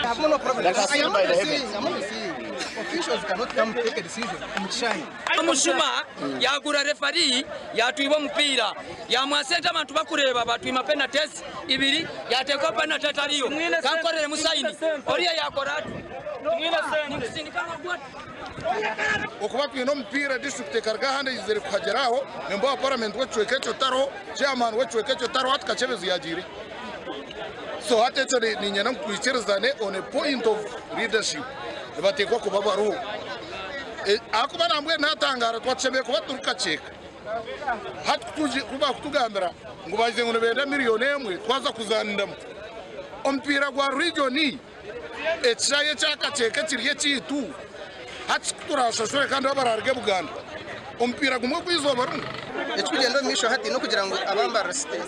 have no problem. Officials cannot come take a decision. Mushuma yagura referee yatuiba mupira yamwasenta abantu bakureba batwima penalties ibiri yatekwa penalty tariyo kankorere musaini oriya yakora okuba twino mpira district karga hande izere kuhageraho membo wa parliament wechwekecho taro chairman wechwekecho taro atkachebezi yajiri so hatecho ni nyana mkwicherezane on a point of leadership batekwa kuba baru akuba nambwe natangara twachebe kuba turukacheka hatuji kuba kutugambira ngo baje ngo benda miliyoni emwe twaza kuzanindamo ompira gwa region echaye chakacheka kiriye chitu hati turashashore kandi babararge Buganda ompira gumwe kwizoba runga ekugenda misho hati no kugira ngo abambara site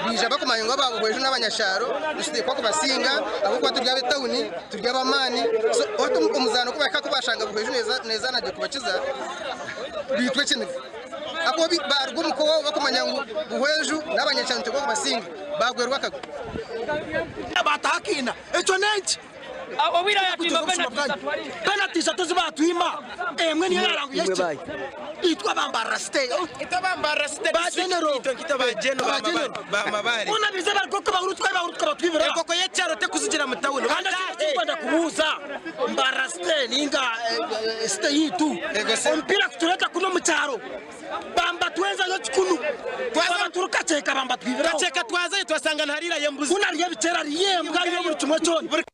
bija bakumanya ngo babo bwejo n'abanyasharo dusite kwa kubasinga abo kwa turya betawuni turya bamani so oto umuzano kubaka kubashanga bwejo neza naje kubakiza bitwe kintu abo barwo muko bakumanya ngo bwejo n'abanyasharo kwa kubasinga bagwerwa kago abatakina echo nenchi awira yatima penalty zatozi batwima emwe niyo yarangu yechi itwa bambara stay ba genero ba mabari una bize barkoko bahurutwa batwibira koko yecharo te kuzigira mutawuno kandi kwanda kubuza mbara stay ninga stay itu ompira kutureka kuno mucyaro bamba twenza yo chikunu twaza turuka cheka bamba twibira cheka twaza twasanga ntarira yembuzi kuna riye bitera riyembwa yo buri kimwe cyone